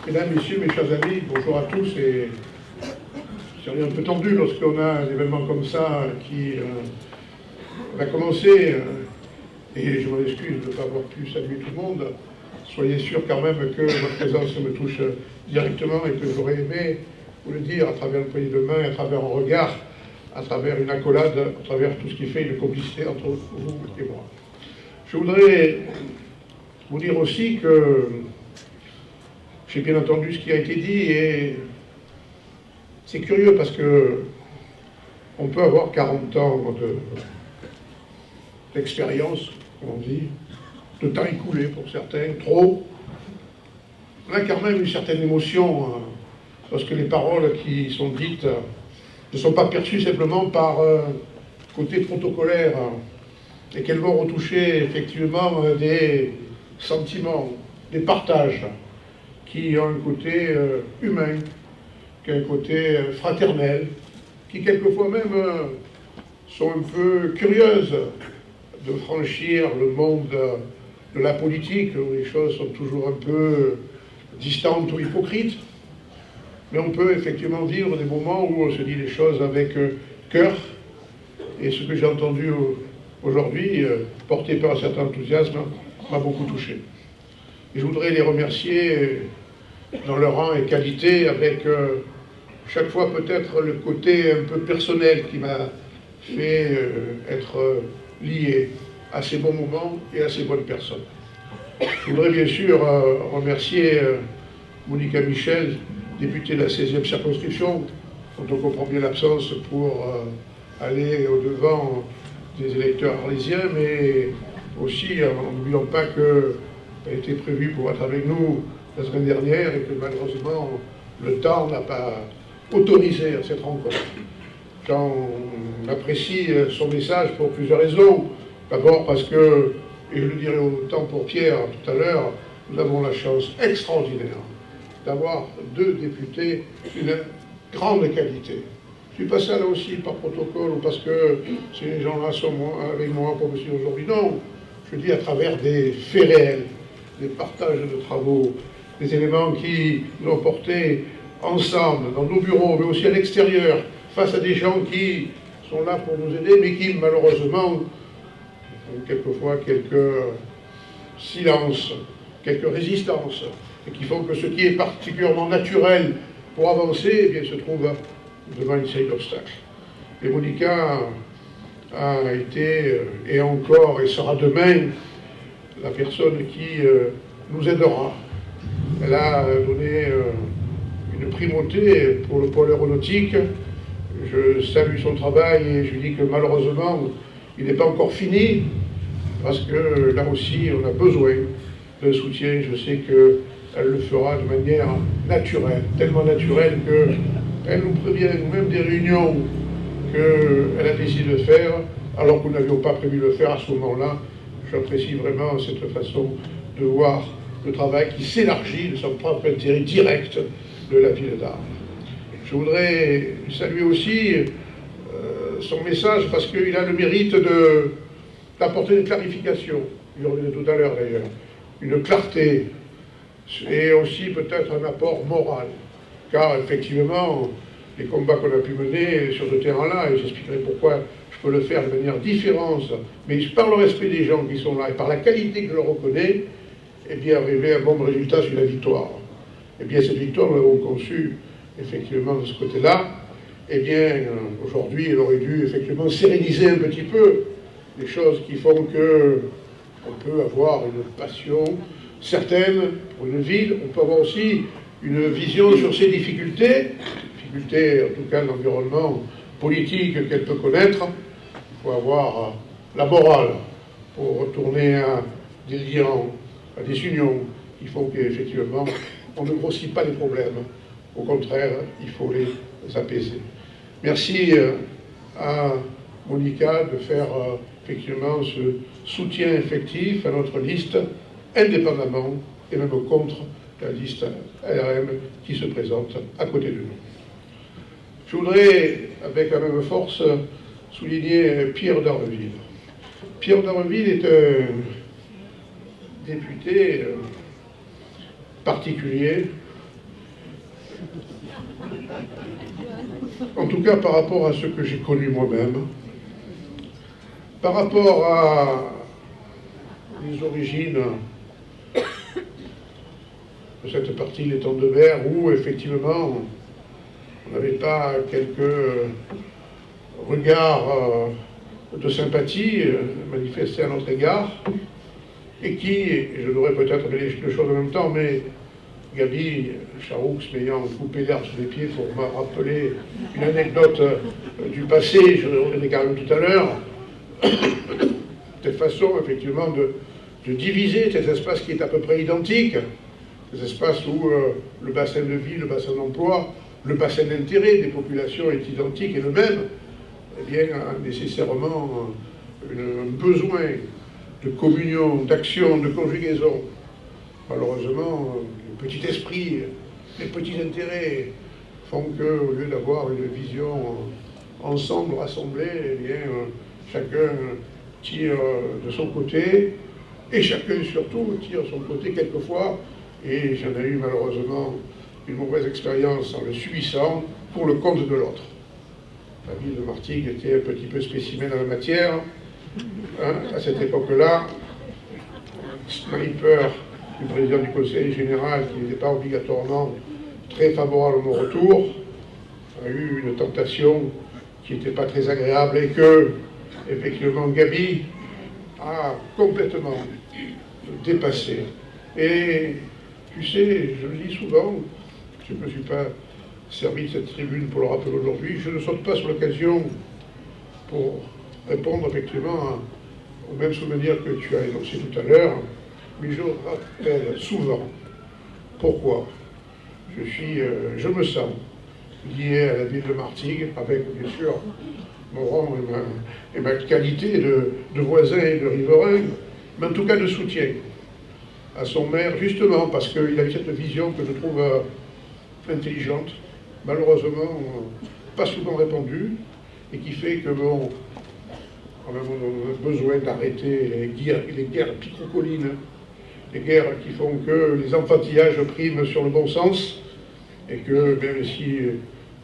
Mesdames, Messieurs, mes chers amis, bonjour à tous. Et c'est un peu tendu lorsqu'on a un événement comme ça qui va commencer. Et je m'en excuse de ne pas avoir pu saluer tout le monde. Soyez sûr quand même que votre présence me touche directement et que j'aurais aimé vous le dire à travers une poignée de main, à travers un regard, à travers une accolade, à travers tout ce qui fait une complicité entre vous et moi. Je voudrais vous dire aussi que j'ai bien entendu ce qui a été dit et c'est curieux parce que on peut avoir 40 ans d'expérience, comme on dit, de temps écoulé pour certains, trop. On a quand même une certaine émotion lorsque les paroles qui sont dites ne sont pas perçues simplement par côté protocolaire et qu'elles vont retoucher effectivement des sentiments, des partages qui ont un côté humain, qui ont un côté fraternel, qui quelquefois même sont un peu curieuses de franchir le monde de la politique, où les choses sont toujours un peu distantes ou hypocrites. Mais on peut effectivement vivre des moments où on se dit les choses avec cœur. Et ce que j'ai entendu aujourd'hui, porté par un certain enthousiasme, m'a beaucoup touché. Et je voudrais les remercier dans leur rang et qualité, avec chaque fois peut-être le côté un peu personnel qui m'a fait être lié à ces bons moments et à ces bonnes personnes. Je voudrais bien sûr remercier Monica Michel, députée de la 16e circonscription, dont on comprend bien l'absence pour aller au-devant des électeurs arlésiens, mais aussi, n'oublions pas qu'elle était prévue pour être avec nous la semaine dernière et que malheureusement le temps n'a pas autorisé à cette rencontre. J'en apprécie son message pour plusieurs raisons. D'abord parce que, et je le dirai autant pour Pierre tout à l'heure, nous avons la chance extraordinaire d'avoir deux députés d'une grande qualité. Je ne suis pas ça là aussi par protocole ou parce que ces gens-là sont avec moi pour me suivre aujourd'hui. Non, je dis à travers des faits réels, des partages de travaux, des éléments qui nous ont portés ensemble, dans nos bureaux, mais aussi à l'extérieur, face à des gens qui sont là pour nous aider, mais qui, malheureusement, ont quelquefois quelques silences, quelques résistances, et qui font que ce qui est particulièrement naturel pour avancer, eh bien, se trouve devant une série d'obstacles. Et Monica a été, et encore, et sera demain, la personne qui nous aidera. Elle a donné une primauté pour le pôle aéronautique. Je salue son travail et je lui dis que malheureusement, il n'est pas encore fini, parce que là aussi, on a besoin de soutien. Je sais qu'elle le fera de manière naturelle, tellement naturelle qu'elle nous prévient nous-mêmes des réunions qu'elle a décidé de faire, alors que nous n'avions pas prévu de le faire à ce moment-là. J'apprécie vraiment cette façon de voir le travail qui s'élargit de son propre intérêt direct de la ville d'Arles. Je voudrais saluer aussi son message parce qu'il a le mérite d'apporter une clarification, il revenait tout à l'heure d'ailleurs, une clarté et aussi peut-être un apport moral, car effectivement les combats qu'on a pu mener sur ce terrain-là, et j'expliquerai pourquoi je peux le faire de manière différente, mais par le respect des gens qui sont là et par la qualité que je leur reconnais, eh bien arriver à un bon résultat sur la victoire. Eh bien cette victoire, nous l'avons conçue effectivement de ce côté-là. Eh bien aujourd'hui, elle aurait dû effectivement séréniser un petit peu les choses qui font que on peut avoir une passion certaine pour une ville, on peut avoir aussi une vision sur ses difficultés, en tout cas l'environnement politique qu'elle peut connaître. Il faut avoir la morale pour retourner à des liens, à des unions. Il faut qu'effectivement on ne grossit pas les problèmes. Au contraire, il faut les apaiser. Merci à Monica de faire effectivement ce soutien effectif à notre liste, indépendamment et même contre la liste LRM qui se présente à côté de nous. Je voudrais, avec la même force, souligner Pierre d'Arleville. Pierre d'Arleville est un député particulier, En tout cas, par rapport à ce que j'ai connu moi-même, par rapport à les origines de cette partie des Temps de Mer, où effectivement on n'avait pas quelques regards de sympathie manifestés à notre égard, et qui, et je devrais peut-être mêler les deux choses en même temps, mais Gaby Charoux m'ayant coupé l'herbe sous les pieds pour me rappeler une anecdote du passé, je reviendrai quand même tout à l'heure, cette façon effectivement de diviser ces espaces qui est à peu près identiques, ces espaces où le bassin de vie, le bassin d'emploi, le bassin d'intérêt des populations est identique et le même, eh bien, a nécessairement un besoin de communion, d'action, de conjugaison. Malheureusement, le petit esprit, les petits intérêts font qu'au lieu d'avoir une vision ensemble, rassemblée, eh bien, chacun tire de son côté, et chacun surtout tire de son côté quelquefois, et j'en ai eu malheureusement une mauvaise expérience en le subissant pour le compte de l'autre. La ville de Martigues était un petit peu spécimen en la matière. À cette époque-là, sniper du président du Conseil général, qui n'était pas obligatoirement très favorable à mon retour, a eu une tentation qui n'était pas très agréable et que, effectivement, Gaby a complètement dépassé. Et tu sais, je le dis souvent, je ne me suis pas servi de cette tribune pour le rappeler aujourd'hui, je ne saute pas sur l'occasion pour répondre effectivement au même souvenir que tu as énoncé tout à l'heure, mais je rappelle souvent pourquoi je me sens lié à la ville de Martigues, avec bien sûr mon rang et ma qualité de voisin et de riverain, mais en tout cas de soutien à son maire, justement parce qu'il a eu cette vision que je trouve intelligente, malheureusement pas souvent répandue, et qui fait que bon, on a besoin d'arrêter les guerres picrocolines, les guerres qui font que les enfantillages priment sur le bon sens, et que même si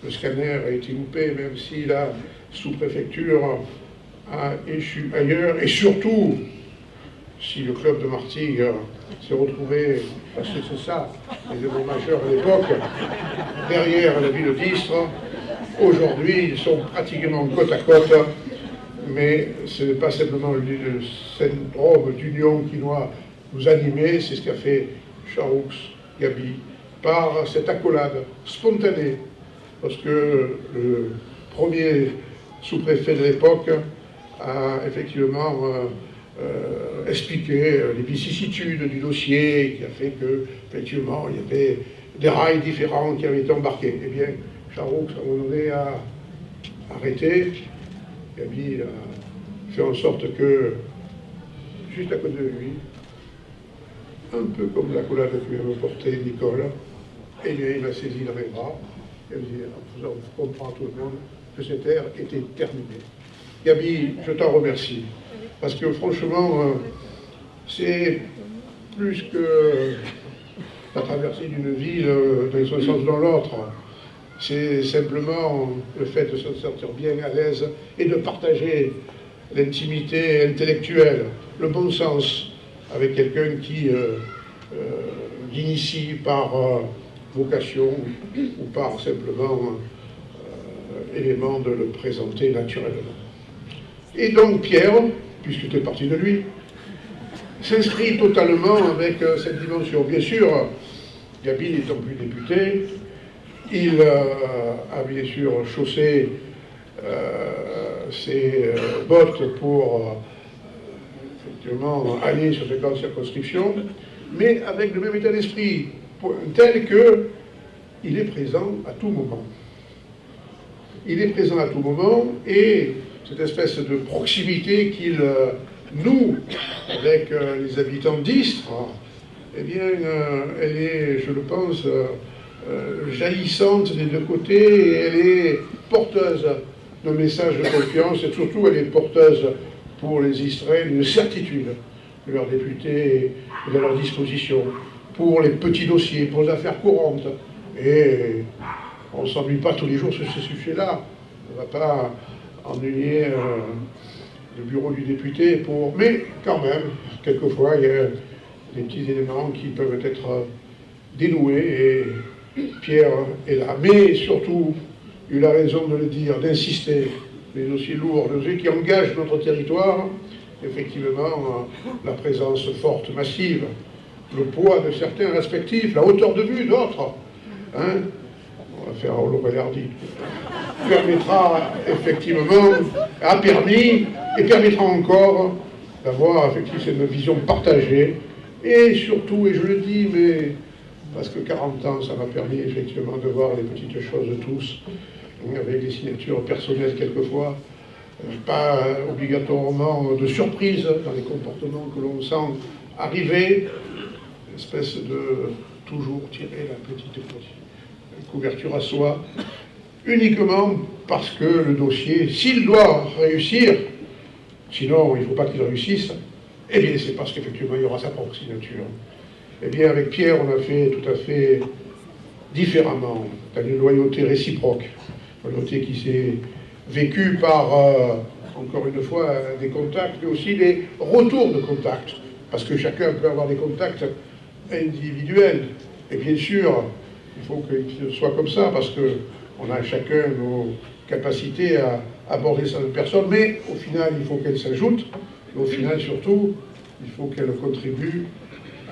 le scanner a été loupé, même si la sous-préfecture a échu ailleurs, et surtout si le club de Martigues s'est retrouvé, parce que c'est ça, les événements majeurs à l'époque, derrière la ville d'Istres, aujourd'hui ils sont pratiquement côte à côte, mais ce n'est pas simplement le syndrome d'union qui doit nous animer, c'est ce qu'a fait Charoux, Gaby, par cette accolade spontanée, parce que le premier sous-préfet de l'époque a effectivement expliqué les vicissitudes du dossier, qui a fait que, effectivement, il y avait des rails différents qui avaient été embarqués. Eh bien, Charoux, à un moment donné, a arrêté. Gaby a fait en sorte que, juste à côté de lui, un peu comme l'accolade que vient me porter Nicole, et bien, il m'a saisi dans mes bras, et en faisant comprendre à tout le monde que cette ère était terminée. Gaby, je t'en remercie, parce que franchement, c'est plus que la traversée d'une ville dans un sens dans l'autre. C'est simplement le fait de se sentir bien à l'aise et de partager l'intimité intellectuelle, le bon sens avec quelqu'un qui l'initie par vocation ou par simplement élément de le présenter naturellement. Et donc Pierre, puisque tu es parti de lui, s'inscrit totalement avec cette dimension. Bien sûr, Gaby n'étant plus député, il a bien sûr chaussé ses bottes pour effectivement aller sur cette grande circonscription, mais avec le même état d'esprit, tel qu'il est présent à tout moment. Il est présent à tout moment, et cette espèce de proximité qu'il noue avec les habitants d'Istres, eh bien, elle est, je le pense, jaillissante des deux côtés, et elle est porteuse d'un message de confiance, et surtout elle est porteuse pour les Istrens d'une certitude que leurs députés est à leur disposition pour les petits dossiers, pour les affaires courantes, Et on ne s'ennuie pas tous les jours sur ces sujets-là. On ne va pas ennuyer le bureau du député pour... Mais quand même, quelquefois, il y a des petits éléments qui peuvent être dénoués et Pierre est là. Mais surtout, il a raison de le dire, d'insister, les dossiers lourds, les dossiers qui engagent notre territoire, effectivement, la présence forte, massive, le poids de certains respectifs, la hauteur de vue d'autres, hein, on va faire Rollo Bellardi, permettra effectivement, a permis et permettra encore d'avoir effectivement cette vision partagée et surtout, et je le dis, mais parce que 40 ans, ça m'a permis effectivement de voir les petites choses de tous, avec des signatures personnelles quelquefois, pas obligatoirement de surprise dans les comportements que l'on sent arriver, une espèce de toujours tirer la petite couverture à soi, uniquement parce que le dossier, s'il doit réussir, sinon il ne faut pas qu'il réussisse, eh bien c'est parce qu'effectivement il y aura sa propre signature. Eh bien avec Pierre on a fait tout à fait différemment, dans une loyauté réciproque, une loyauté qui s'est vécue par, encore une fois, des contacts, mais aussi des retours de contacts, parce que chacun peut avoir des contacts individuels, et bien sûr, il faut qu'il soit comme ça, parce qu'on a chacun nos capacités à aborder cette personne, mais au final, il faut qu'elle s'ajoute, mais au final, surtout, il faut qu'elle contribue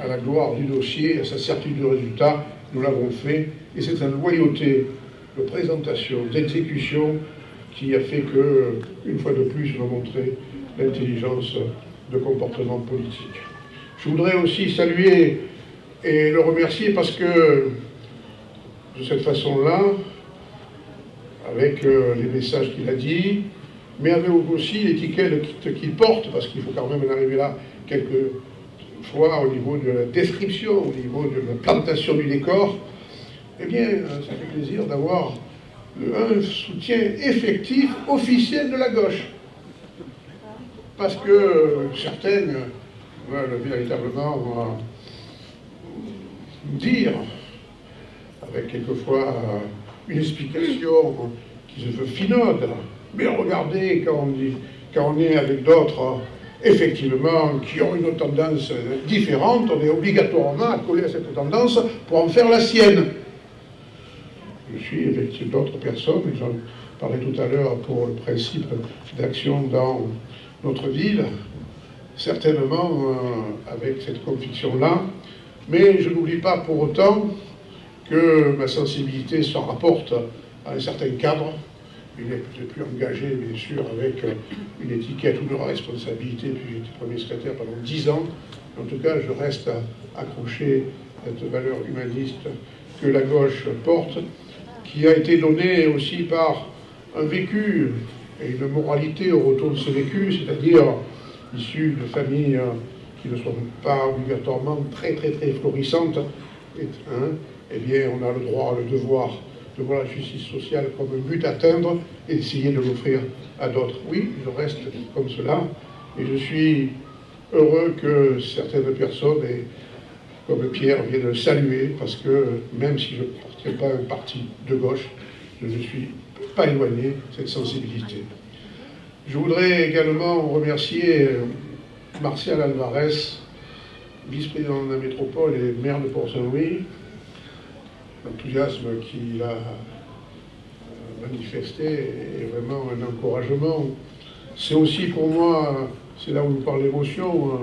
à la gloire du dossier, à sa certitude de résultat. Nous l'avons fait, et c'est une loyauté de présentation, d'exécution, qui a fait que, une fois de plus, on a montré l'intelligence de comportement politique. Je voudrais aussi saluer et le remercier parce que, de cette façon-là, avec les messages qu'il a dit, mais avec aussi l'étiquette qu'il porte, parce qu'il faut quand même en arriver là quelquefois au niveau de la description, au niveau de la plantation du décor, eh bien, ça fait plaisir d'avoir un soutien effectif, officiel de la gauche. Parce que certaines veulent véritablement dire, avec quelquefois une explication qui se veut finaude, mais regardez, quand on est avec d'autres, effectivement, qui ont une tendance différente, on est obligatoirement accolé à cette tendance pour en faire la sienne. Je suis avec d'autres personnes, j'en parlais tout à l'heure pour le principe d'action dans notre ville, certainement avec cette conviction-là, mais je n'oublie pas pour autant que ma sensibilité se rapporte à un certain cadre. Il est peut-être plus engagé, bien sûr, avec une étiquette ou une responsabilité, puis j'ai été premier secrétaire pendant 10 ans. En tout cas, je reste accroché à cette valeur humaniste que la gauche porte, qui a été donnée aussi par un vécu et une moralité au retour de ce vécu, c'est-à-dire issu de familles qui ne sont pas obligatoirement très florissantes, eh bien, on a le droit, le devoir de voir la justice sociale comme un but à atteindre et d'essayer de l'offrir à d'autres. Oui, je reste comme cela, et je suis heureux que certaines personnes, et comme Pierre, viennent le saluer, parce que même si je ne porterai pas un parti de gauche, je ne suis pas éloigné de cette sensibilité. Je voudrais également remercier Martial Alvarez, vice-président de la métropole et maire de Port-Saint-Louis, l'enthousiasme qu'il a manifesté est vraiment un encouragement. C'est aussi pour moi, c'est là où nous parlons d'émotion,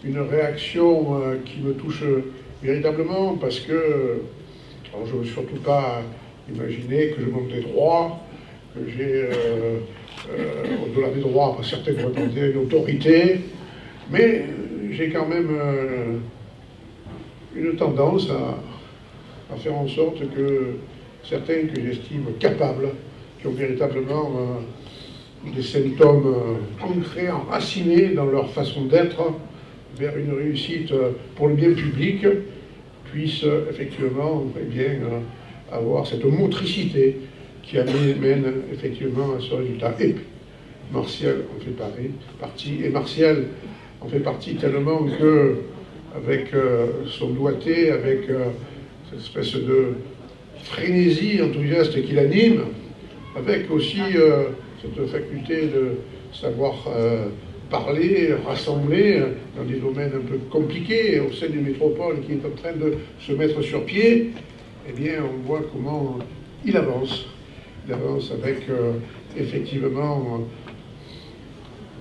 une réaction qui me touche véritablement, parce que alors je ne veux surtout pas imaginer que je monte des droits, que j'ai au-delà des droits, certains pourraient penser une autorité, mais j'ai quand même une tendance à faire en sorte que certains que j'estime capables, qui ont véritablement des symptômes ancrés, enracinés dans leur façon d'être, vers une réussite pour le bien public, puissent effectivement avoir cette motricité qui amène effectivement à ce résultat. Et Martial en fait partie, et Martial en fait partie tellement que avec son doigté, avec cette espèce de frénésie enthousiaste qui l'anime, avec aussi cette faculté de savoir parler, rassembler dans des domaines un peu compliqués au sein d'une métropole qui est en train de se mettre sur pied. Eh bien, on voit comment il avance. Il avance avec effectivement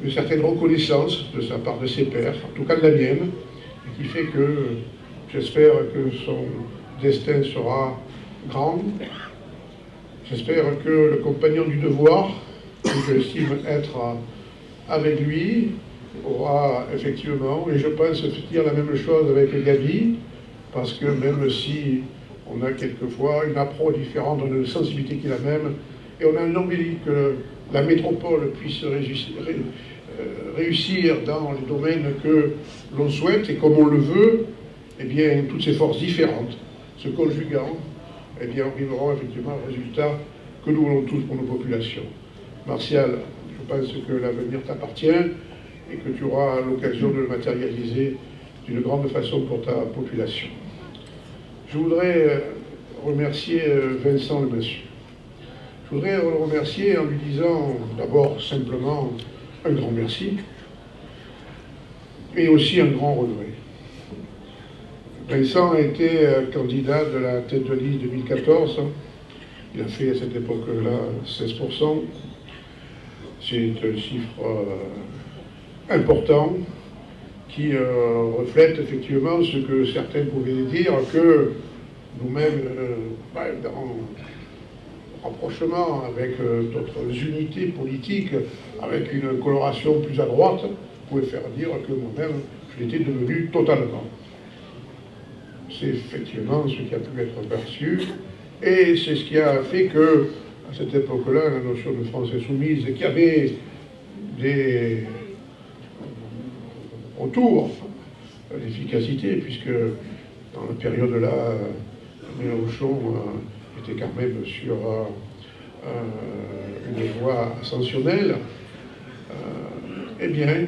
une certaine reconnaissance de sa part de ses pairs, en tout cas de la mienne, et qui fait que j'espère que son destin sera grand. J'espère que le compagnon du devoir, que j'estime être avec lui, aura effectivement, et je pense dire la même chose avec Gabi, parce que même si on a quelquefois une approche différente, on a une sensibilité qui est la même, et on a une envie que la métropole puisse réussir dans les domaines que l'on souhaite et comme on le veut, eh bien, toutes ces forces différentes se conjuguant, eh bien, arriveront effectivement au résultat que nous voulons tous pour nos populations. Martial, je pense que l'avenir t'appartient et que tu auras l'occasion de le matérialiser d'une grande façon pour ta population. Je voudrais remercier Vincent Le Massu. Je voudrais le remercier en lui disant d'abord simplement un grand merci, mais aussi un grand regret. Vincent a été candidat de la tête de liste 2014. Il a fait à cette époque-là 16%. C'est un chiffre important qui reflète effectivement ce que certains pouvaient dire, que nous-mêmes, dans le rapprochement avec d'autres unités politiques, avec une coloration plus à droite, pouvait faire dire que moi-même, je l'étais devenu totalement. C'est effectivement ce qui a pu être perçu, et c'est ce qui a fait que, à cette époque-là, la notion de France insoumise, qui avait des retours d'efficacité, puisque dans la période-là, Mélenchon était quand même sur une voie ascensionnelle, eh bien,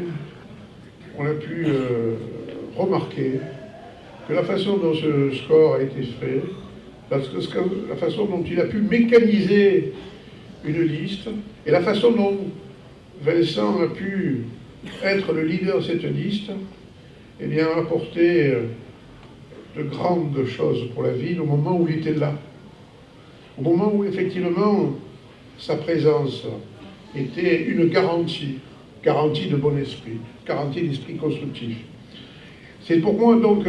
on a pu remarquer que la façon dont ce score a été fait, la façon dont il a pu mécaniser une liste, et la façon dont Vincent a pu être le leader de cette liste, eh bien, a apporté de grandes choses pour la ville au moment où il était là. Au moment où, effectivement, sa présence était une garantie de bon esprit, garantie d'esprit constructif. C'est pour moi, donc,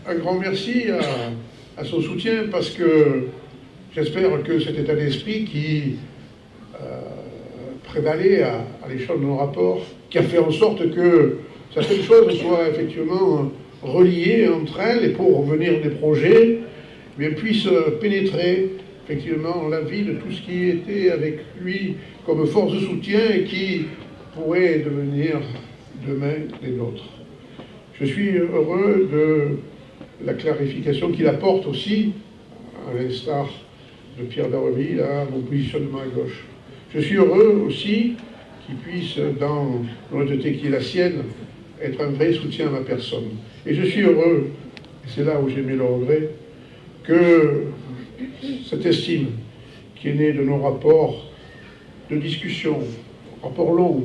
un grand merci à son soutien, parce que j'espère que cet état d'esprit qui prévalait à l'échelle de nos rapports, qui a fait en sorte que certaines choses soient effectivement reliées entre elles, et pour venir des projets, mais puissent pénétrer effectivement la vie de tout ce qui était avec lui comme force de soutien et qui pourrait devenir demain les nôtres. Je suis heureux de la clarification qu'il apporte aussi, à l'instar de Pierre Darreville, à mon positionnement à gauche. Je suis heureux aussi qu'il puisse, dans l'honnêteté qui est la sienne, être un vrai soutien à ma personne. Et je suis heureux, et c'est là où j'ai mis le regret, que cette estime qui est née de nos rapports de discussion, rapports longs,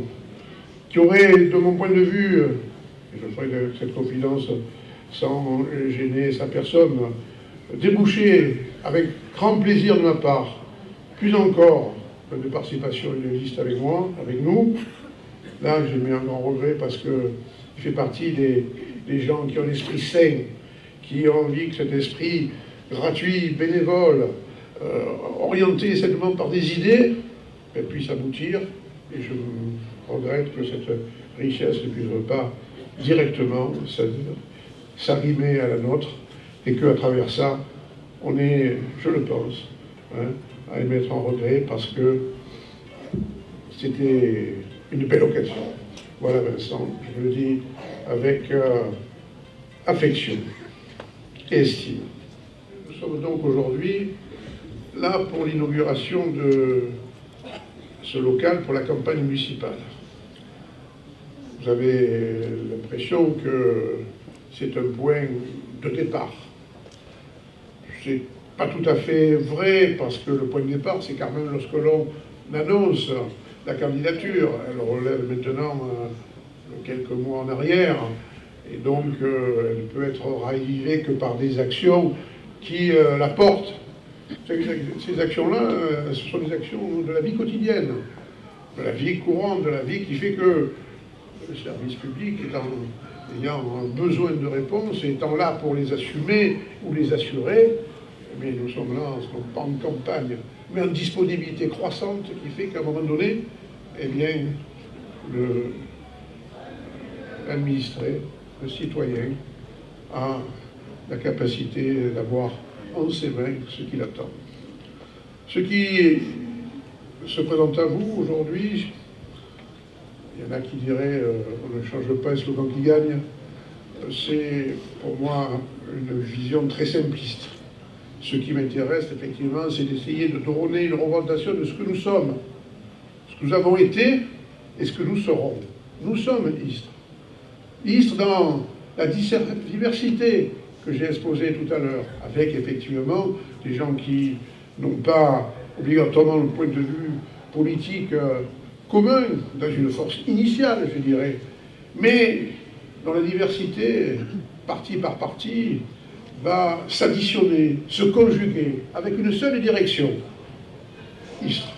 qui auraient, de mon point de vue, et je ferai cette confidence sans gêner sa personne, débouché avec grand plaisir de ma part, plus encore de participation à une liste avec moi, avec nous. Là, j'ai mis un grand regret parce qu'il fait partie des gens qui ont l'esprit sain, qui ont envie que cet esprit gratuit, bénévole, orienté simplement par des idées, puisse aboutir. Et je regrette que cette richesse ne puisse pas directement s'arrimer à la nôtre, et qu'à travers ça, on est, je le pense, à y mettre en regret, parce que c'était une belle occasion. Voilà, Vincent, je le dis avec affection et estime. Nous sommes donc aujourd'hui là pour l'inauguration de ce local pour la campagne municipale. Vous avez l'impression que c'est un point de départ. C'est pas tout à fait vrai, parce que le point de départ, c'est quand même lorsque l'on annonce la candidature. Elle relève maintenant quelques mois en arrière, et donc elle ne peut être ravivée que par des actions qui la portent. Ces actions-là, ce sont des actions de la vie quotidienne, de la vie courante, de la vie qui fait que le service public ayant besoin de réponses, étant là pour les assumer ou les assurer, mais nous sommes là, pas en campagne, mais en disponibilité croissante qui fait qu'à un moment donné, eh bien, l'administré, le citoyen, a la capacité d'avoir en ses mains ce qu'il attend. Ce qui se présente à vous aujourd'hui, il y en a qui diraient on ne change pas un slogan qui gagne, c'est pour moi une vision très simpliste. Ce qui m'intéresse effectivement, c'est d'essayer de donner une représentation de ce que nous sommes, ce que nous avons été et ce que nous serons. Nous sommes Istres. Istres dans la diversité que j'ai exposée tout à l'heure, avec effectivement des gens qui n'ont pas obligatoirement le point de vue politique commun, dans une force initiale, je dirais, mais dans la diversité, parti par parti, va s'additionner, se conjuguer, avec une seule direction, Istres.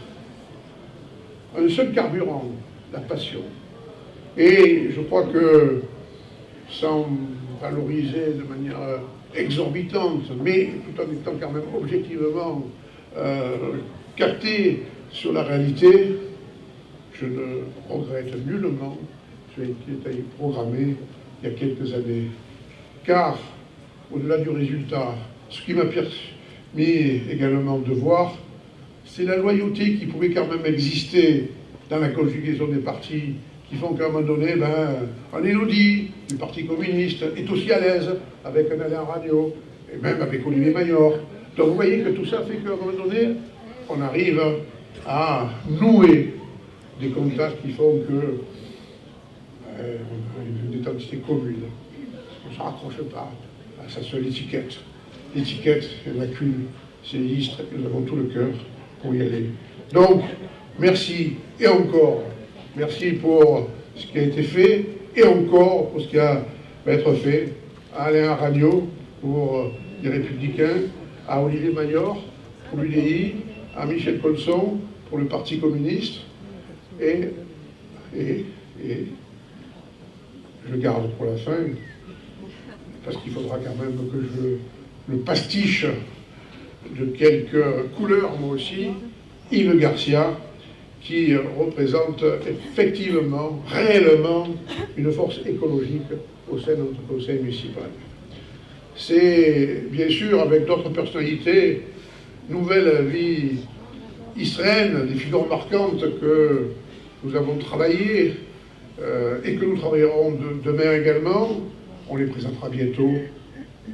Un seul carburant, la passion. Et je crois que, sans valoriser de manière exorbitante, mais tout en étant quand même objectivement capté sur la réalité, je ne regrette nullement ce qui a été programmé il y a quelques années. Car, au-delà du résultat, ce qui m'a permis également de voir, c'est la loyauté qui pouvait quand même exister dans la conjugaison des partis, qui font qu'à un moment donné, un Élodie du Parti communiste est aussi à l'aise avec un Alain Ragnaud, et même avec Olivier Mayor. Donc vous voyez que tout ça fait qu'à un moment donné, on arrive à nouer des contacts qui font que on a une identité commune. On ne se raccroche pas à sa seule étiquette. L'étiquette, il n'y en a qu'une, c'est Istres, et nous avons tout le cœur pour y aller. Donc, merci, et encore, merci pour ce qui a été fait, et encore pour ce qui va être fait à Alain Ragnaud pour les Républicains, à Olivier Mayor pour l'UDI, à Michel Colson pour le Parti communiste, et je garde pour la fin, parce qu'il faudra quand même que je le pastiche de quelques couleurs, moi aussi, Yves Garcia, qui représente effectivement, réellement, une force écologique au sein de notre conseil municipal. C'est, bien sûr, avec d'autres personnalités, nouvelle vie istrienne, des figures marquantes que nous avons travaillé et que nous travaillerons demain également. On les présentera bientôt.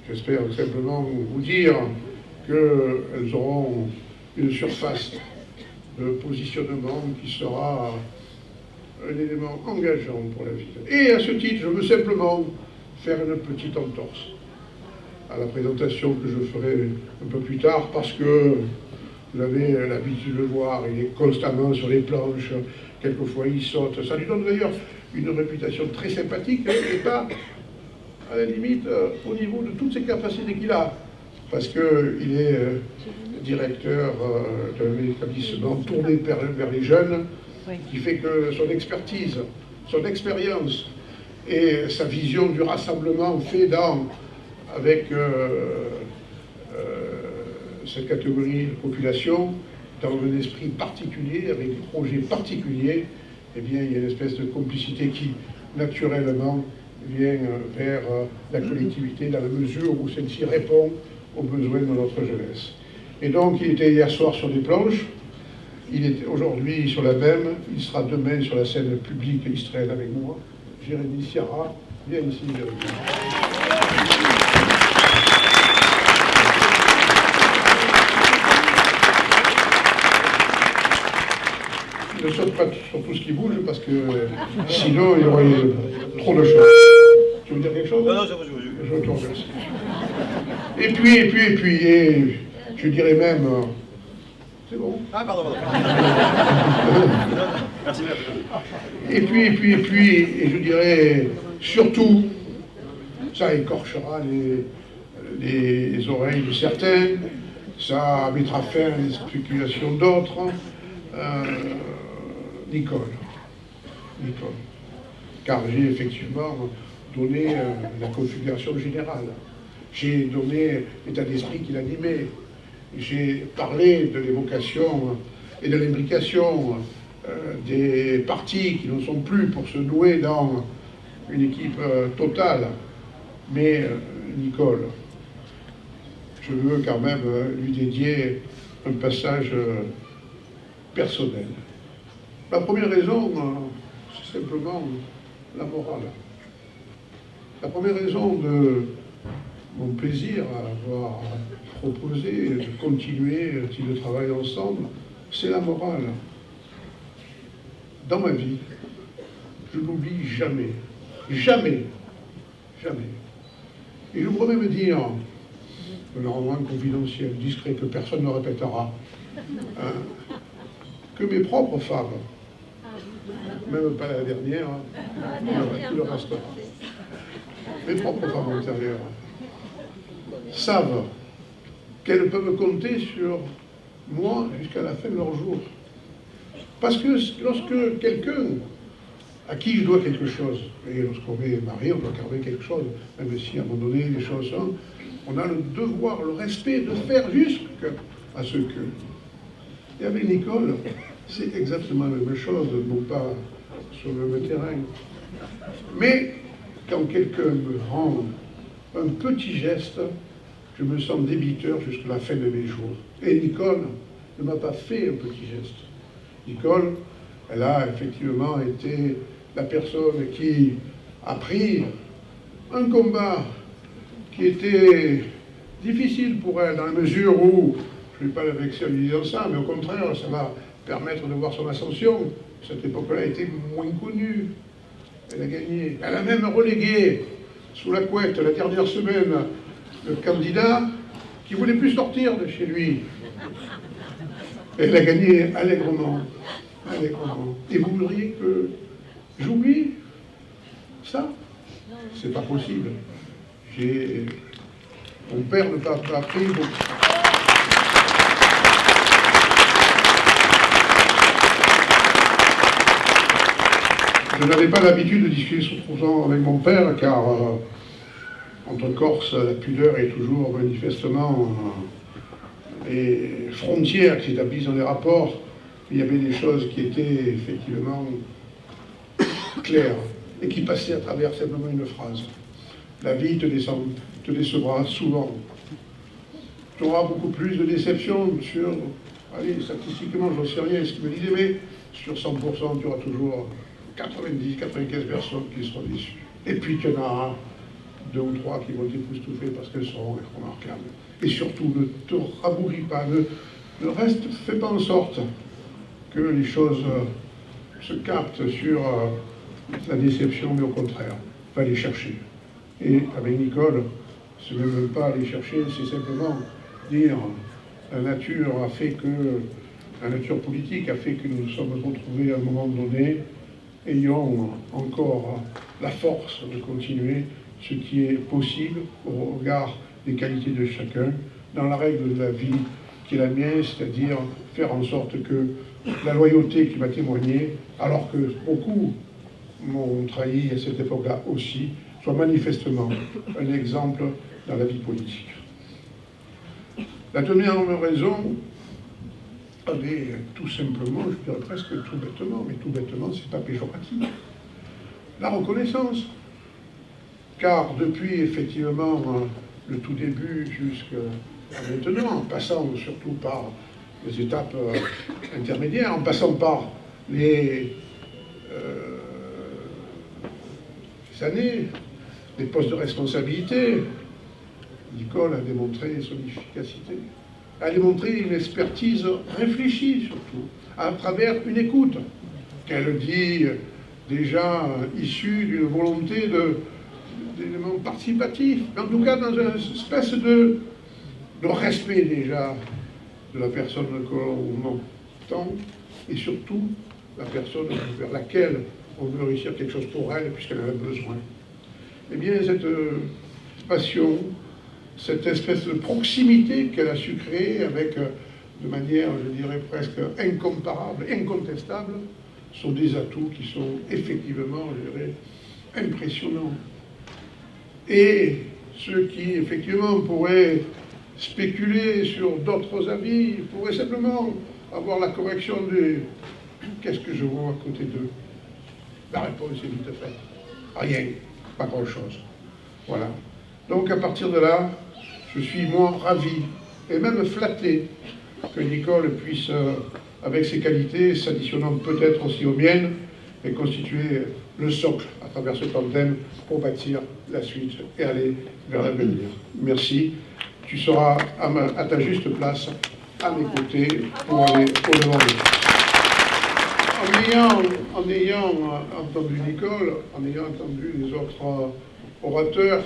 J'espère simplement vous dire qu'elles auront une surface de positionnement qui sera un élément engageant pour la ville. Et à ce titre, je veux simplement faire une petite entorse à la présentation que je ferai un peu plus tard, parce que vous avez l'habitude de le voir, il est constamment sur les planches, quelquefois il saute. Ça lui donne d'ailleurs une réputation très sympathique, et pas, à la limite, au niveau de toutes ses capacités qu'il a, parce qu'il est directeur d'un établissement tourné vers les jeunes, qui fait que son expertise, son expérience et sa vision du rassemblement fait avec cette catégorie de population, dans un esprit particulier, avec des projets particuliers, eh bien, il y a une espèce de complicité qui, naturellement, vient vers la collectivité dans la mesure où celle-ci répond aux besoins de notre jeunesse. Et donc, il était hier soir sur des planches, il est aujourd'hui sur la même, il sera demain sur la scène publique istrienne avec moi. Jérémy Sierra, viens ici, Jérémy. Ne saute pas sur tout ce qui bouge, parce que sinon il y aurait trop de choses. Tu veux dire quelque chose? Non, non, c'est bon, je te remercie. Et je dirais même... c'est bon. Ah, pardon. Merci, merci. Et je dirais surtout, ça écorchera les oreilles de certains, ça mettra fin à des spéculations d'autres. Nicole. Car j'ai effectivement donné la configuration générale. J'ai donné l'état d'esprit qui l'animait. J'ai parlé de l'évocation et de l'imbrication des partis qui ne sont plus pour se nouer dans une équipe totale. Mais Nicole, je veux quand même lui dédier un passage personnel. La première raison, c'est simplement la morale. La première raison de mon plaisir à avoir proposé de continuer le travail ensemble, c'est la morale. Dans ma vie, je n'oublie jamais, jamais, jamais. Et je pourrais même dire, de leur rendre confidentiel, discret, que personne ne répétera, que mes propres femmes, même pas la dernière, tout le reste, mes propres femmes antérieures, savent qu'elles peuvent compter sur moi jusqu'à la fin de leur jour. Parce que lorsque quelqu'un à qui je dois quelque chose, et lorsqu'on est marié, on doit garder quelque chose, même si à un moment donné les choses sont, on a le devoir, le respect de faire jusqu'à ce que. Et avec Nicole, c'est exactement la même chose, non pas sur le même terrain. Mais quand quelqu'un me rend un petit geste, je me sens débiteur jusqu'à la fin de mes jours. Et Nicole ne m'a pas fait un petit geste. Nicole, elle a effectivement été la personne qui a pris un combat qui était difficile pour elle, dans la mesure où, je ne vais pas la vexer en lui disant ça, mais au contraire, ça va permettre de voir son ascension. Cette époque-là a été moins connue. Elle a gagné. Elle a même relégué sous la couette la dernière semaine le candidat qui ne voulait plus sortir de chez lui. Elle a gagné allègrement. Allègrement. Et vous voudriez que j'oublie ça? C'est pas possible. Mon père ne m'a pas appris beaucoup. Je n'avais pas l'habitude de discuter souvent avec mon père, car entre Corse, la pudeur est toujours manifestement les frontières qui s'établissent dans les rapports. Il y avait des choses qui étaient effectivement claires et qui passaient à travers simplement une phrase. La vie te décevra souvent. Tu auras beaucoup plus de déception sur, allez, statistiquement, j'en sais rien, ce qu'il me disait, mais sur 100%, tu auras toujours 90, 95 personnes qui seront déçues. Et puis tu en auras 2 ou 3 qui vont t'époustoufler parce qu'elles seront remarquables. Et surtout, ne te rabougris pas, fais pas en sorte que les choses se captent sur la déception, mais au contraire, va les chercher. Et avec Nicole, ce n'est même pas aller chercher, c'est simplement dire la nature politique a fait que nous nous sommes retrouvés à un moment donné, ayant encore la force de continuer ce qui est possible au regard des qualités de chacun, dans la règle de la vie qui est la mienne, c'est-à-dire faire en sorte que la loyauté qui m'a témoigné, alors que beaucoup m'ont trahi à cette époque-là aussi, soit manifestement un exemple dans la vie politique. La dernière raison, elle est tout simplement, je dirais presque tout bêtement, mais tout bêtement, c'est pas péjoratif, la reconnaissance. Car depuis effectivement le tout début jusqu'à maintenant, en passant surtout par les étapes intermédiaires, en passant par les années, les postes de responsabilité, Nicole a démontré son efficacité, a démontré une expertise réfléchie surtout, à travers une écoute, qu'elle dit déjà issue d'une volonté de d'éléments participatifs, mais en tout cas dans une espèce de respect déjà de la personne que l'on entend, et surtout la personne vers laquelle on veut réussir quelque chose pour elle, puisqu'elle en a besoin. Eh bien, cette passion, cette espèce de proximité qu'elle a su créer avec, de manière, je dirais, presque incomparable, incontestable, sont des atouts qui sont effectivement, je dirais, impressionnants. Et ceux qui, effectivement, pourraient spéculer sur d'autres avis, pourraient simplement avoir la correction de « qu'est-ce que je vois à côté d'eux ?» La réponse est vite faite. Rien, pas grand-chose. Voilà. Donc à partir de là, je suis moi ravi et même flatté que Nicole puisse, avec ses qualités, s'additionnant peut-être aussi aux miennes, et constituer le socle à travers ce tandem pour bâtir la suite et aller vers l'avenir. Merci. Tu seras à ta juste place, à mes côtés, pour aller au-devant de tout. En ayant entendu Nicole, en ayant entendu les autres orateurs,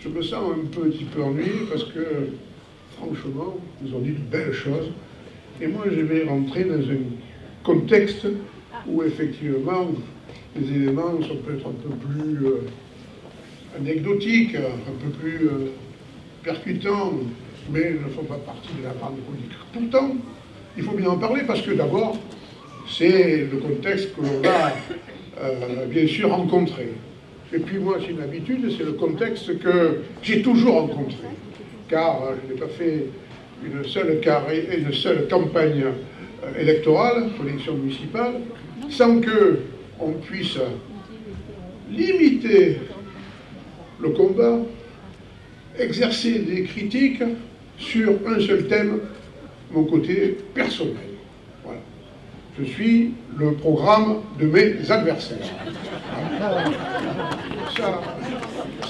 je me sens un petit peu ennuyé parce que, franchement, ils ont dit de belles choses. Et moi, je vais rentrer dans un contexte où, effectivement, les éléments sont peut-être un peu plus anecdotiques, un peu plus percutants, mais ne font pas partie de la grande politique. Pourtant, il faut bien en parler parce que, d'abord, c'est le contexte que l'on va, bien sûr, rencontrer. Et puis moi, c'est une habitude, c'est le contexte que j'ai toujours rencontré. Car je n'ai pas fait une seule campagne électorale, sur l'élection municipale, sans qu'on puisse limiter le combat, exercer des critiques sur un seul thème, mon côté personnel. Voilà. Je suis le programme de mes adversaires.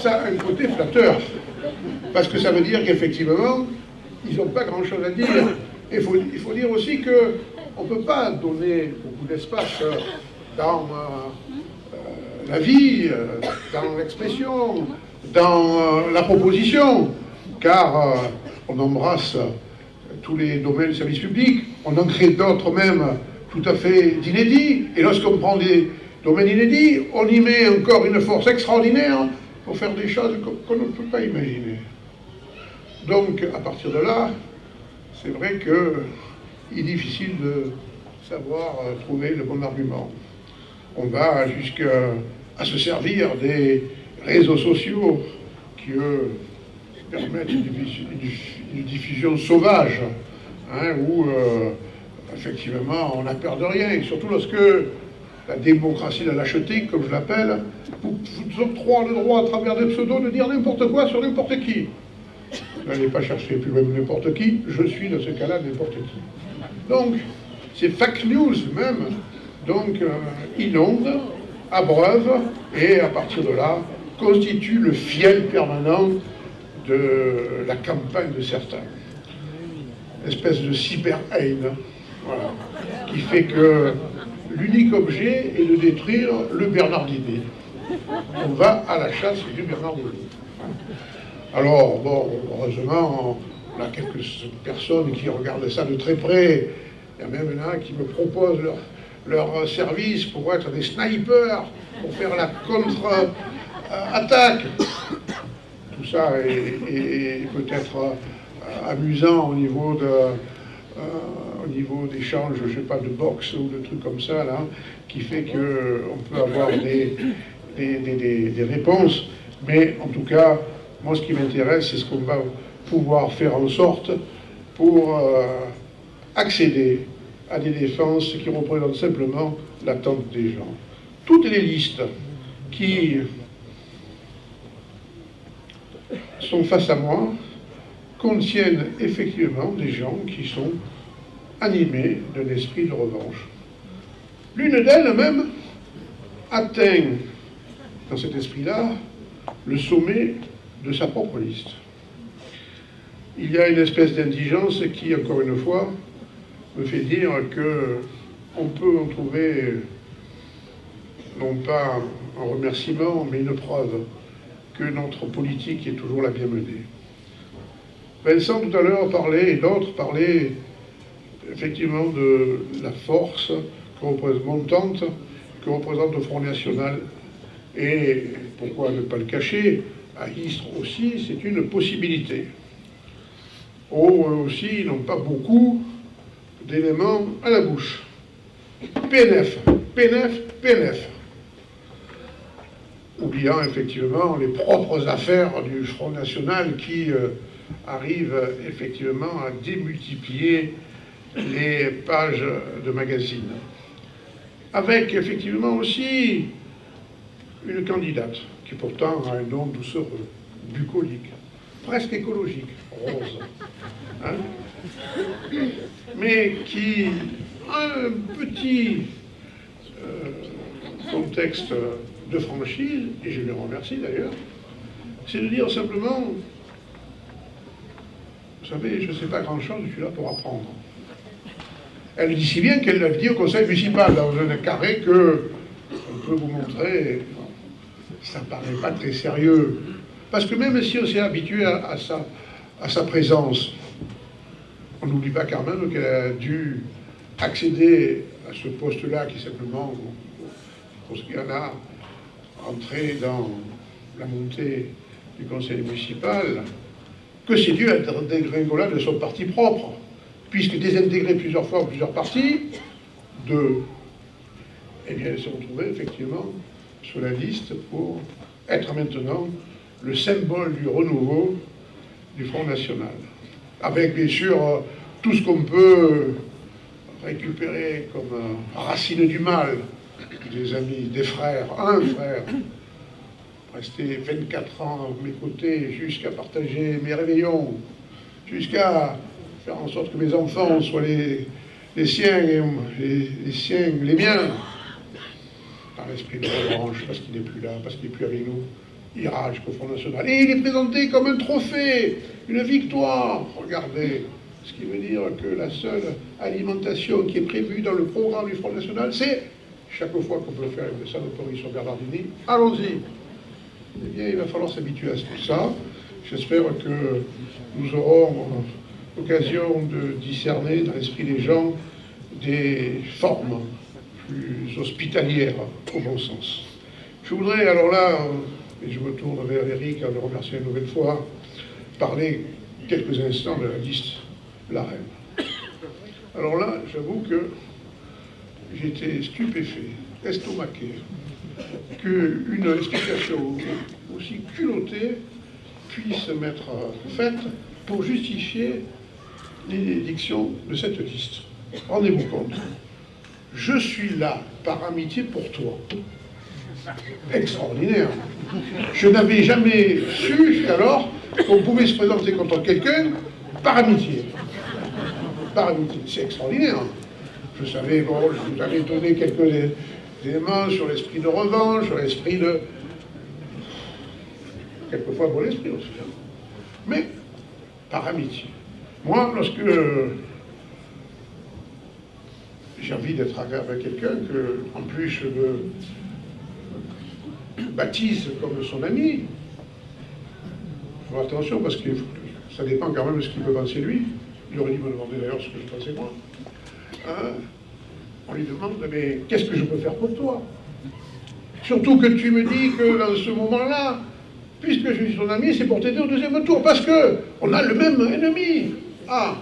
Ça a un côté flatteur, parce que ça veut dire qu'effectivement, ils n'ont pas grand-chose à dire. Il faut dire aussi qu'on ne peut pas donner beaucoup d'espace dans la vie, dans l'expression, dans la proposition, car on embrasse tous les domaines du service public, on en crée d'autres même tout à fait d'inédits, et lorsqu'on prend des domaine inédit, on y met encore une force extraordinaire pour faire des choses qu'on ne peut pas imaginer. Donc, à partir de là, c'est vrai qu'il est difficile de savoir trouver le bon argument. On va jusqu'à se servir des réseaux sociaux qui, eux, permettent une diffusion sauvage, hein, où, effectivement, on n'a peur de rien, et surtout lorsque la démocratie de la lâcheté, comme je l'appelle, vous octroie le droit à travers des pseudos de dire n'importe quoi sur n'importe qui. N'allez pas chercher plus loin n'importe qui, je suis dans ce cas-là n'importe qui. Donc, ces fake news même, donc, inondent, abreuvent, et à partir de là, constituent le fiel permanent de la campagne de certains. Une espèce de cyber-haine, voilà, qui fait que l'unique objet est de détruire le bernardinet. On va à la chasse du bernardinet. Alors, bon, heureusement, on a quelques personnes qui regardent ça de très près. Il y a même là qui me proposent leur service pour être des snipers, pour faire la contre-attaque. Tout ça est peut-être amusant au niveau d'échanges, je ne sais pas, de boxe ou de trucs comme ça, là, qui fait qu'on peut avoir des réponses. Mais en tout cas, moi, ce qui m'intéresse, c'est ce qu'on va pouvoir faire en sorte pour accéder à des défenses qui représentent simplement l'attente des gens. Toutes les listes qui sont face à moi contiennent effectivement des gens qui sont animés d'un esprit de revanche. L'une d'elles même atteint, dans cet esprit-là, le sommet de sa propre liste. Il y a une espèce d'indigence qui, encore une fois, me fait dire qu'on peut en trouver, non pas un remerciement, mais une preuve que notre politique est toujours la bien menée. Vincent tout à l'heure parlait, et d'autres parlaient effectivement de la force montante que représente le Front National. Et pourquoi ne pas le cacher, à Istres aussi, c'est une possibilité. Oh, eux aussi, ils n'ont pas beaucoup d'éléments à la bouche. PNF, PNF, PNF. Oubliant effectivement les propres affaires du Front National qui arrivent effectivement à démultiplier les pages de magazines. Avec effectivement aussi une candidate qui pourtant a un nom doucereux, bucolique, presque écologique, rose, hein, mais qui a un petit contexte de franchise, et je le remercie d'ailleurs, c'est de dire simplement, vous savez, je ne sais pas grand-chose, je suis là pour apprendre. Elle dit si bien qu'elle l'a dit au conseil municipal, dans un carré que on peut vous montrer, ça ne paraît pas très sérieux. Parce que même si on s'est habitué à sa présence, on n'oublie pas quand même qu'elle a dû accéder à ce poste-là qui simplement, pour ce qu'il y en a, entrer dans la montée du conseil municipal, que c'est dû à la dégringolade de son parti propre, puisque désintégré plusieurs fois plusieurs partis, eh bien, elle s'est retrouvée effectivement sur la liste pour être maintenant le symbole du renouveau du Front National. Avec bien sûr tout ce qu'on peut récupérer comme racine du mal, des amis, des frères, un frère, resté 24 ans à mes côtés, jusqu'à partager mes réveillons, jusqu'à faire en sorte que mes enfants soient les siens, et les siens, les miens, par l'esprit de revanche, parce qu'il n'est plus là, parce qu'il n'est plus avec nous, il rage jusqu'au Front National. Et il est présenté comme un trophée, une victoire. Regardez, ce qui veut dire que la seule alimentation qui est prévue dans le programme du Front National, c'est, chaque fois qu'on peut faire une saloperie sur Bernardini, allons-y. Eh bien, il va falloir s'habituer à tout ça. J'espère que nous aurons l'occasion de discerner dans l'esprit des gens des formes plus hospitalières, au bon sens. Je voudrais, alors là, et je me tourne vers Eric en le remerciant une nouvelle fois, parler quelques instants de la liste La Reine. Alors là, j'avoue que j'étais stupéfait, estomaqué, qu'une explication aussi culottée puisse m'être faite pour justifier l'édiction de cette liste. Rendez-vous compte, je suis là par amitié pour toi. Extraordinaire. Je n'avais jamais su jusqu'alors qu'on pouvait se présenter contre quelqu'un par amitié. Par amitié. C'est extraordinaire. Je savais, bon, je vous avais donné quelques éléments sur l'esprit de revanche, sur l'esprit de... quelquefois bon esprit aussi. Mais par amitié. Moi, lorsque j'ai envie d'être avec quelqu'un que, en plus, je me baptise comme son ami, il faut faire attention parce que ça dépend quand même de ce qu'il peut penser lui. Il aurait dû me demander d'ailleurs ce que je pensais moi. On lui demande, mais qu'est-ce que je peux faire pour toi? Surtout que tu me dis que dans ce moment-là, puisque je suis son ami, c'est pour t'aider au deuxième tour, parce que on a le même ennemi. Ah,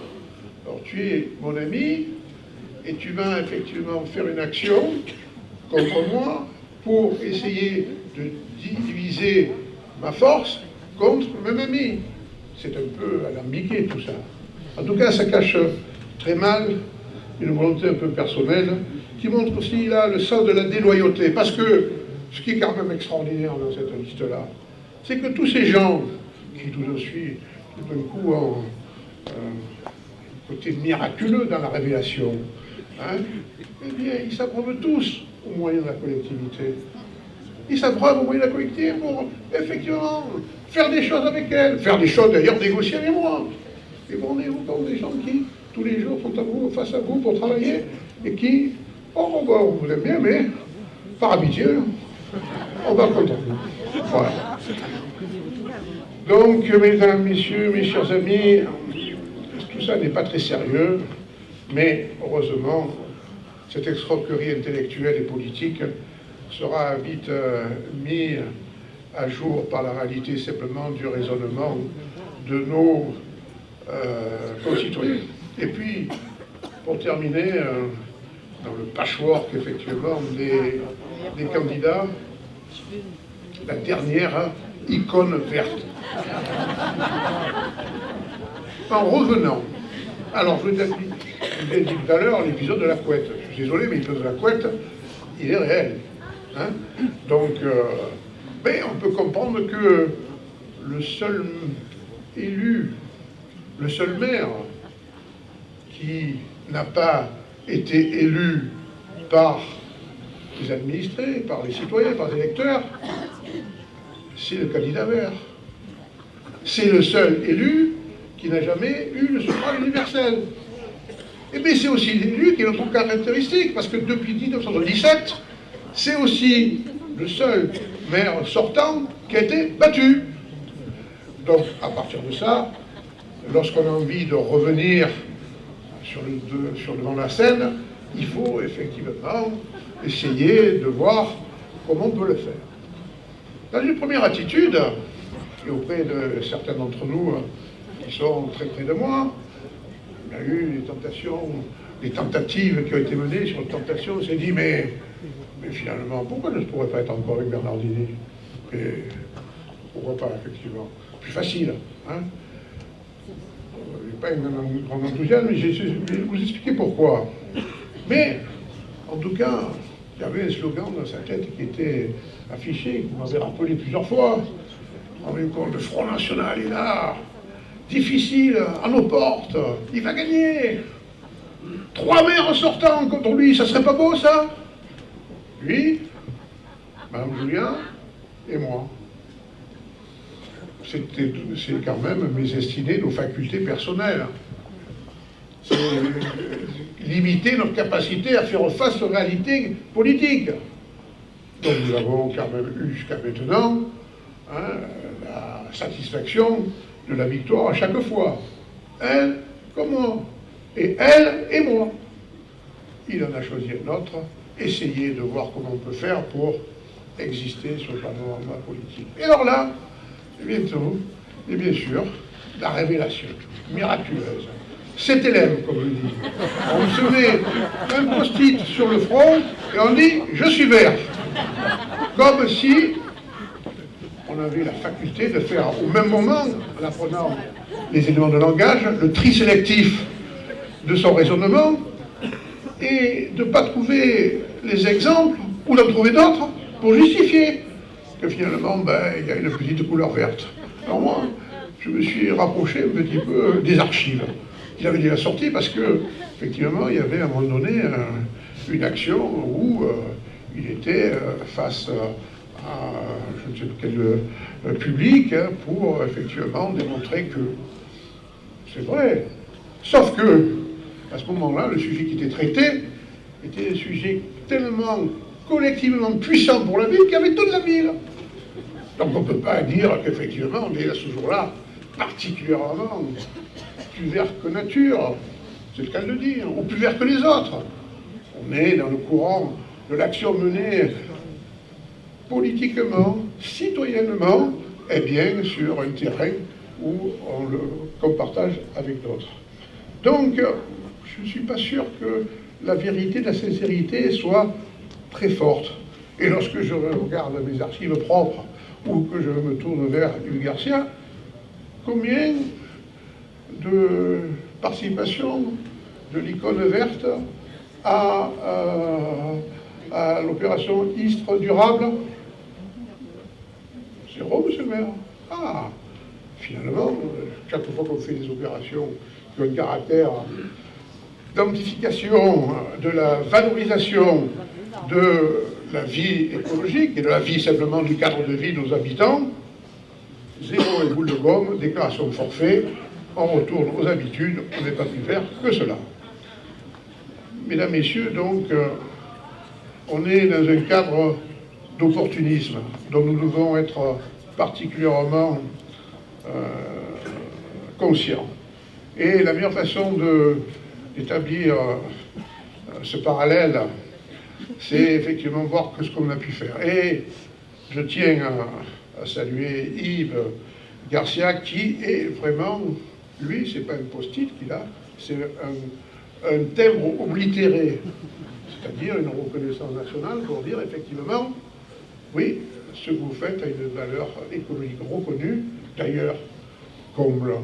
alors tu es mon ami, et tu vas effectivement faire une action contre moi pour essayer de diviser ma force contre le même ami. C'est un peu alambiqué tout ça. En tout cas, ça cache très mal une volonté un peu personnelle qui montre aussi là le sens de la déloyauté. Parce que ce qui est quand même extraordinaire dans cette liste-là, c'est que tous ces gens qui tout d'un coup ont un côté miraculeux dans la révélation, hein, eh bien, ils s'abreuvent tous au moyen de la collectivité. Ils s'abreuvent au moyen de la collectivité pour, effectivement, faire des choses avec elle, faire des choses d'ailleurs négocier avec moi. Et vous rendez-vous compte des gens qui, tous les jours, sont à vous, face à vous pour travailler, et qui, oh, on vous aime bien, mais par amitié, on va contre vous. Voilà. Donc, mesdames, messieurs, mes chers amis, tout ça n'est pas très sérieux, mais heureusement, cette escroquerie intellectuelle et politique sera vite mise à jour par la réalité simplement du raisonnement de nos concitoyens. Et puis, pour terminer, dans le patchwork, effectivement, des candidats, la dernière icône verte. En revenant, alors je vous ai dit tout à l'heure l'épisode de la couette. Je suis désolé, mais l'épisode de la couette, il est réel. Hein. Donc, mais on peut comprendre que le seul élu, le seul maire qui n'a pas été élu par les administrés, par les citoyens, par les électeurs, c'est le candidat vert. C'est le seul élu qui n'a jamais eu le suffrage universel. Et bien c'est aussi l'élu qui est notre caractéristique, parce que depuis 1977, c'est aussi le seul maire sortant qui a été battu. Donc à partir de ça, lorsqu'on a envie de revenir sur le devant de la scène, il faut effectivement essayer de voir comment on peut le faire. Dans une première attitude, et auprès de certains d'entre nous qui sont très près de moi, il y a eu des tentations, des tentatives qui ont été menées sur la tentation. On s'est dit, mais finalement, pourquoi ne pourrait pas être encore avec Bernardini? Et pourquoi pas, effectivement? Plus facile, hein? Je n'ai pas un grand enthousiasme, mais je vais vous expliquer pourquoi. Mais, en tout cas, il y avait un slogan dans sa tête qui était affiché, qui m'avait rappelé plusieurs fois. En même temps, le Front National est là, difficile, à nos portes, il va gagner. 3 maires en sortant contre lui, ça serait pas beau, ça? Lui, Mme Julien et moi. C'est quand même mésestiner nos facultés personnelles. C'est limiter notre capacité à faire face aux réalités politiques. Donc nous avons quand même eu jusqu'à maintenant la satisfaction de la victoire à chaque fois. Elle comme moi. Et elle et moi. Il en a choisi un autre. Essayez de voir comment on peut faire pour exister sur le panorama politique. Et alors là, bientôt, et bien sûr, la révélation miraculeuse. C'est élève, comme je dis. On se met un post-it sur le front et on dit « je suis vert ». Comme si on avait la faculté de faire au même moment, en apprenant les éléments de langage, le tri sélectif de son raisonnement et de ne pas trouver les exemples ou d'en trouver d'autres pour justifier que finalement, il y a une petite couleur verte. Alors moi, je me suis rapproché un petit peu des archives. Il avait déjà sorti parce que, effectivement, il y avait à un moment donné une action où il était face à je ne sais quel public pour effectivement démontrer que c'est vrai. Sauf que, à ce moment-là, le sujet qui était traité était un sujet tellement collectivement puissant pour la ville qu'il y avait toute la ville. Donc on ne peut pas dire qu'effectivement on est à ce jour-là particulièrement plus vert que nature, c'est le cas de le dire, ou plus vert que les autres. On est dans le courant de l'action menée politiquement, citoyennement, et bien sur un terrain qu'on partage avec d'autres. Donc, je ne suis pas sûr que la vérité, la sincérité soit très forte. Et lorsque je regarde mes archives propres, ou que je me tourne vers Hugues Garcia, combien de participation de l'icône verte à l'opération Istres durable? 0, monsieur le maire. Ah, finalement, chaque fois qu'on fait des opérations qui ont un caractère d'amplification, de la valorisation de la vie écologique et de la vie simplement du cadre de vie de nos habitants, 0 et boule de gomme, déclaration de forfait, on retourne aux habitudes, on n'est pas plus vert que cela. Mesdames, Messieurs, donc, on est dans un cadre d'opportunisme, dont nous devons être particulièrement conscient. Et la meilleure façon d'établir ce parallèle, c'est effectivement voir que ce qu'on a pu faire. Et je tiens à saluer Yves Garcia, qui est vraiment, lui, c'est pas un post-it qu'il a, c'est un timbre oblitéré, c'est-à-dire une reconnaissance nationale pour dire effectivement, oui, ce que vous faites a une valeur écologique reconnue, d'ailleurs, comble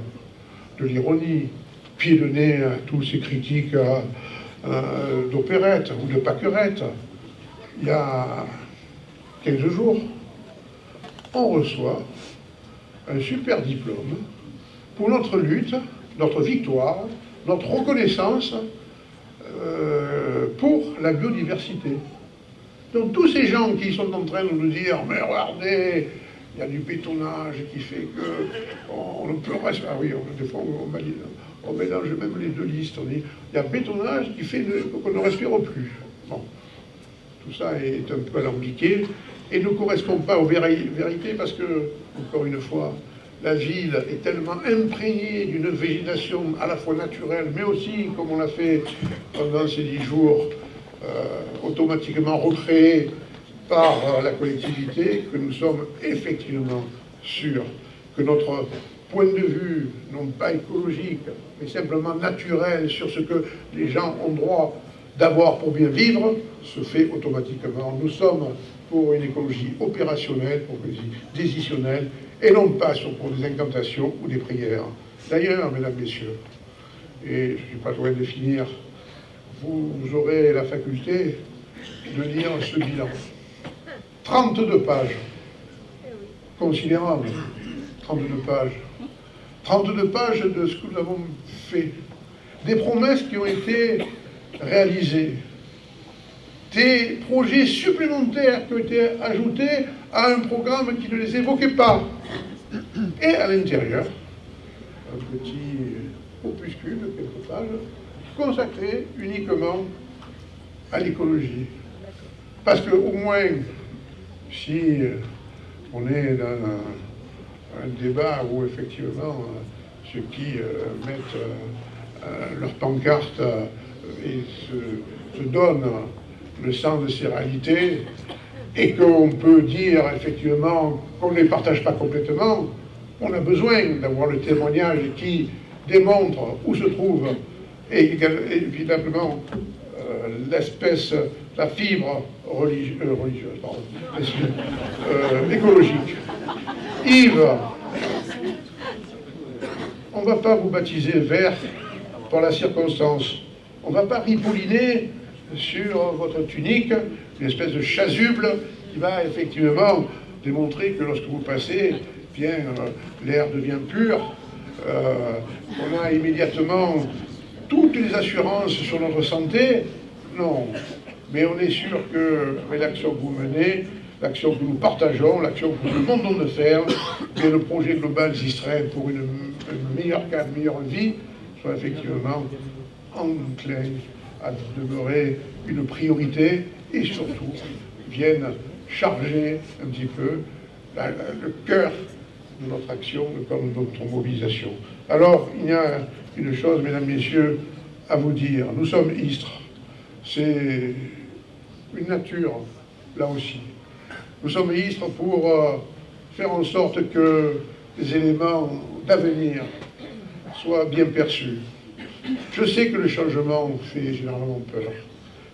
de l'ironie, pied de nez à tous ces critiques d'opérette ou de pâquerette. Il y a 15 jours, on reçoit un super diplôme pour notre lutte, notre victoire, notre reconnaissance pour la biodiversité. Donc tous ces gens qui sont en train de nous dire « mais regardez, il y a du bétonnage qui fait que on ne peut pas... » Ah oui, des fois on mélange même les deux listes. On dit « il y a bétonnage qui fait qu'on ne respire plus. » Bon, tout ça est un peu alambiqué et ne correspond pas aux vérités parce que, encore une fois, la ville est tellement imprégnée d'une végétation à la fois naturelle, mais aussi, comme on l'a fait pendant ces 10 jours, automatiquement recréée par la collectivité, que nous sommes effectivement sûrs que notre point de vue, non pas écologique, mais simplement naturel, sur ce que les gens ont droit d'avoir pour bien vivre, se fait automatiquement. Nous sommes pour une écologie opérationnelle, pour une écologie décisionnelle, et non pas pour des incantations ou des prières. D'ailleurs, mesdames, messieurs, et je ne suis pas loin de finir, vous aurez la faculté de lire ce bilan. 32 pages, considérable, 32 pages. 32 pages de ce que nous avons fait. Des promesses qui ont été réalisées. Des projets supplémentaires qui ont été ajoutés à un programme qui ne les évoquait pas. Et à l'intérieur, un petit opuscule de quelques pages consacré uniquement à l'écologie. Parce qu'au moins, si on est dans un débat où effectivement ceux qui mettent leur pancarte et se donnent le sens de ces réalités, et qu'on peut dire effectivement qu'on ne les partage pas complètement, on a besoin d'avoir le témoignage qui démontre où se trouve évidemment l'espèce, la fibre religieuse, pardon, écologique. Yves, on ne va pas vous baptiser vert par la circonstance. On ne va pas ripolliner sur votre tunique une espèce de chasuble qui va effectivement démontrer que lorsque vous passez, bien l'air devient pur. On a immédiatement toutes les assurances sur notre santé. Non, mais on est sûr que avec l'action que vous menez, l'action que nous partageons, l'action que nous demandons de faire, et le projet global Zistrain pour une meilleure cadre, une meilleure vie, soit effectivement enclin à demeurer une priorité et surtout viennent charger un petit peu le cœur de notre action, de notre mobilisation. Alors, il y a une chose, mesdames, messieurs, à vous dire. Nous sommes istres. C'est une nature, là aussi. Nous sommes istres pour faire en sorte que les éléments d'avenir soient bien perçus. Je sais que le changement fait généralement peur.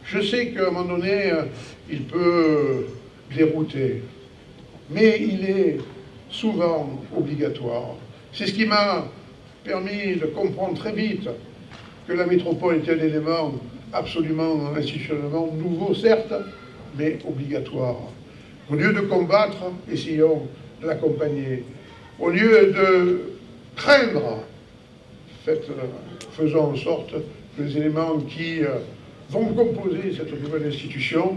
Je sais qu'à un moment donné, il peut dérouter. Mais il est souvent obligatoire. C'est ce qui m'a permis de comprendre très vite que la métropole était un élément absolument institutionnellement nouveau, certes, mais obligatoire. Au lieu de combattre, essayons de l'accompagner. Au lieu de craindre, faisons en sorte que les éléments qui vont composer cette nouvelle institution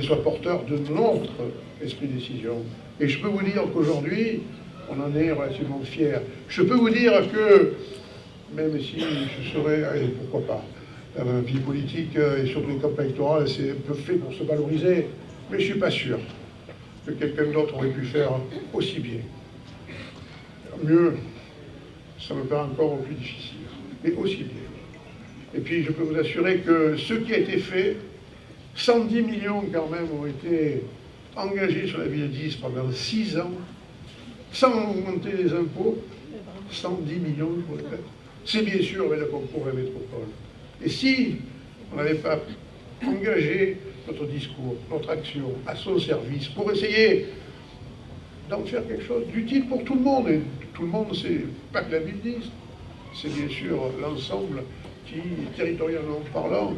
soient porteurs de notre esprit de décision. Et je peux vous dire qu'aujourd'hui, on en est relativement fiers. Je peux vous dire que, même si je serais, allez, pourquoi pas, la vie politique et surtout les campagnes électorales, c'est un peu fait pour se valoriser, mais je ne suis pas sûr que quelqu'un d'autre aurait pu faire aussi bien. mieux, ça me paraît encore plus difficile, mais aussi bien. Et puis je peux vous assurer que ce qui a été fait, 110 millions quand même ont été engagés sur la ville d'Is pendant 6 ans, sans augmenter les impôts, 110 millions, je vous répète. C'est bien sûr avec le concours à la métropole. Et si on n'avait pas engagé notre discours, notre action à son service pour essayer d'en faire quelque chose d'utile pour tout le monde, et tout le monde, c'est pas que la ville d'Is, c'est bien sûr l'ensemble qui, territorialement parlant,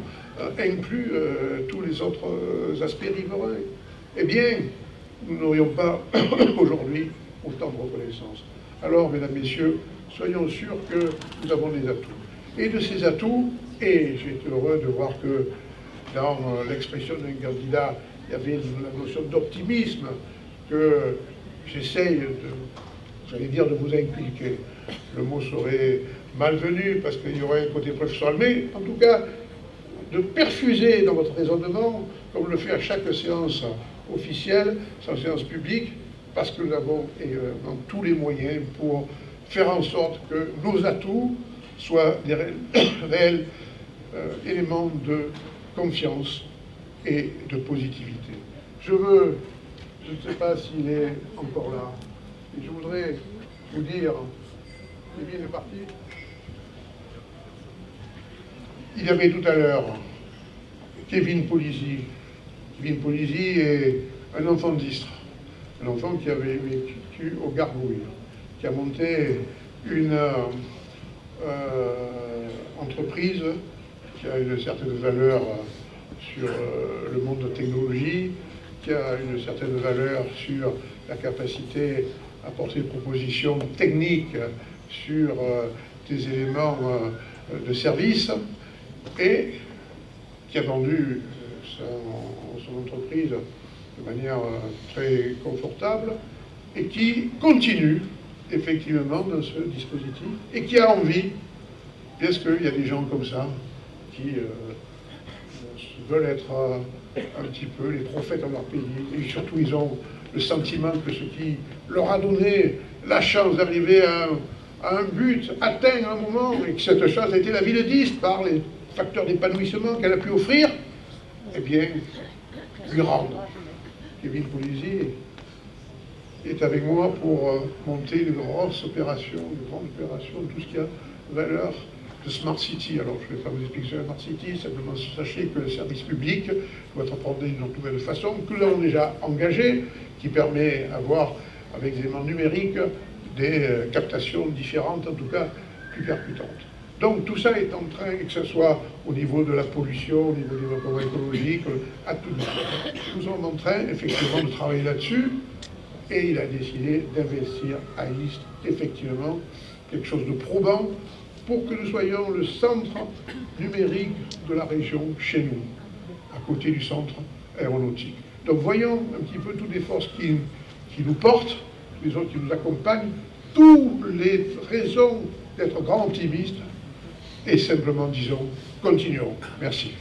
inclut tous les autres aspects riverains, eh bien, nous n'aurions pas aujourd'hui autant de reconnaissance. Alors, mesdames, messieurs, soyons sûrs que nous avons des atouts. Et de ces atouts, et j'ai été heureux de voir que dans l'expression d'un candidat, il y avait la notion d'optimisme que j'essaye j'allais dire, de vous inculquer. Le mot serait malvenu parce qu'il y aurait un côté professionnel, mais en tout cas, de perfuser dans votre raisonnement, comme on le fait à chaque séance officielle, sans séance publique, parce que nous avons tous les moyens pour faire en sorte que nos atouts soient des réels éléments de confiance et de positivité. Je ne sais pas s'il est encore là, et je voudrais vous dire, il est parti. Il y avait tout à l'heure Kevin Polisi. Kevin Polisi est un enfant d'Istres, un enfant qui avait vécu au Gargouille, qui a monté une entreprise qui a une certaine valeur sur le monde de la technologie, qui a une certaine valeur sur la capacité à porter des propositions techniques sur des éléments de service, et qui a vendu son entreprise de manière très confortable, et qui continue effectivement dans ce dispositif, et qui a envie, parce qu'il y a des gens comme ça, qui veulent être un petit peu les prophètes dans leur pays, et surtout ils ont le sentiment que ce qui leur a donné la chance d'arriver à un but atteint à un moment, et que cette chance a été la ville d'Is par les facteurs d'épanouissement qu'elle a pu offrir, eh bien, lui rendre. Kevin Polisi est avec moi pour monter de grandes opérations, tout ce qui a valeur de Smart City. Alors, je ne vais pas vous expliquer sur la Smart City, simplement sachez que le service public doit être abordé d'une nouvelle façon, que nous avons déjà engagé, qui permet d'avoir, avec des éléments numériques, des captations différentes, en tout cas plus percutantes. Donc tout ça est en train, que ce soit au niveau de la pollution, au niveau du développement écologique, à tout niveau. Nous sommes en train, effectivement, de travailler là-dessus, et il a décidé d'investir à Istres, effectivement, quelque chose de probant, pour que nous soyons le centre numérique de la région chez nous, à côté du centre aéronautique. Donc voyons un petit peu toutes les forces qui nous portent, les autres qui nous accompagnent, toutes les raisons d'être grands optimistes, et simplement disons, continuons. Merci.